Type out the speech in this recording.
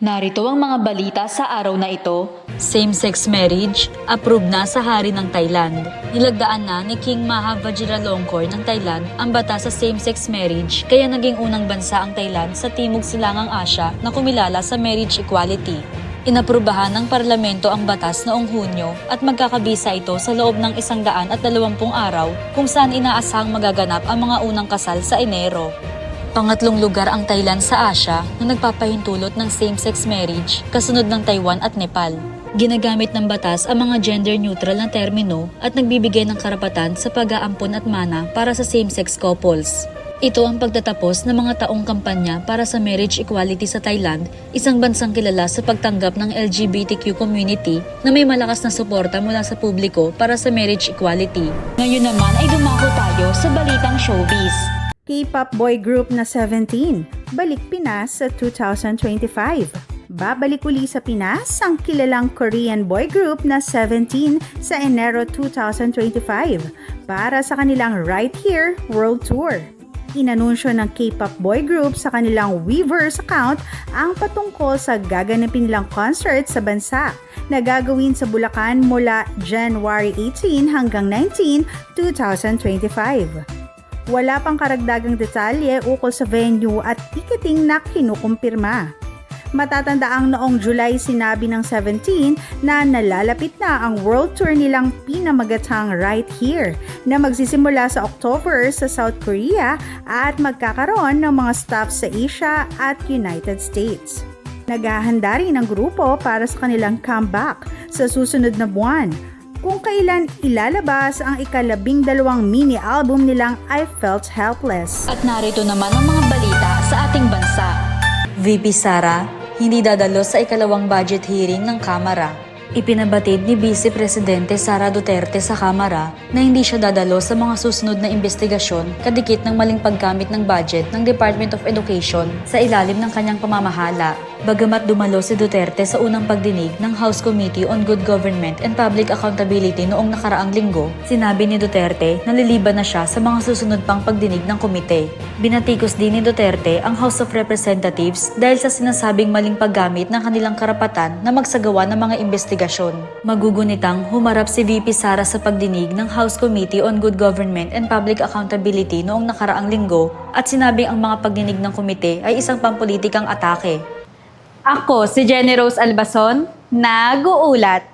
Narito ang mga balita sa araw na ito. Same-sex marriage, approved na sa hari ng Thailand. Nilagdaan na ni King Maha Vajiralongkorn ng Thailand ang batas sa same-sex marriage, kaya naging unang bansa ang Thailand sa Timog Silangang Asya na kumilala sa marriage equality. Inaprubahan ng parlamento ang batas noong Hunyo at magkakabisa ito sa loob ng 120 araw kung saan inaasahang magaganap ang mga unang kasal sa Enero. Pangatlong lugar ang Thailand sa Asya na nagpapahintulot ng same-sex marriage, kasunod ng Taiwan at Nepal. Ginagamit ng batas ang mga gender-neutral na termino at nagbibigay ng karapatan sa pag-aampon at mana para sa same-sex couples. Ito ang pagtatapos ng mga taong kampanya para sa marriage equality sa Thailand, isang bansang kilala sa pagtanggap ng LGBTQ community na may malakas na suporta mula sa publiko para sa marriage equality. Ngayon naman ay dumako tayo sa balitang showbiz. K-pop boy group na 17, balik Pinas sa 2025. Babalik uli sa Pinas ang kilalang Korean boy group na 17 sa Enero 2025 para sa kanilang Right Here World Tour. Inanunsyo ng K-pop boy group sa kanilang Weverse account ang patungkol sa gaganapin nilang concert sa bansa na gagawin sa Bulacan mula January 18 hanggang 19, 2025. Wala pang karagdagang detalye ukol sa venue at ticketing na kinukumpirma. Matatandaang noong July sinabi ng 17 na nalalapit na ang world tour nilang pinamagatang Right Here na magsisimula sa October sa South Korea at magkakaroon ng mga stops sa Asia at United States. Naghahanda rin ang grupo para sa kanilang comeback sa susunod na buwan, kung kailan ilalabas ang ika-12 mini album nilang I Felt Helpless. At narito naman ang mga balita sa ating bansa. VP Sara, hindi dadalo sa ikalawang budget hearing ng Kamara. Ipinabatid ni Vice Presidente Sara Duterte sa Kamara na hindi siya dadalo sa mga susunod na investigasyon kadikit ng maling paggamit ng budget ng Department of Education sa ilalim ng kanyang pamamahala. Bagamat dumalo si Duterte sa unang pagdinig ng House Committee on Good Government and Public Accountability noong nakaraang linggo, sinabi ni Duterte na liliban na siya sa mga susunod pang pagdinig ng komite. Binatikos din ni Duterte ang House of Representatives dahil sa sinasabing maling paggamit ng kanilang karapatan na magsagawa ng mga investigasyon. Magugunitang humarap si VP Sara sa pagdinig ng House Committee on Good Government and Public Accountability noong nakaraang linggo at sinabing ang mga pagdinig ng komite ay isang pampulitikang atake. Ako si Jenny Rose Albason, nag-uulat.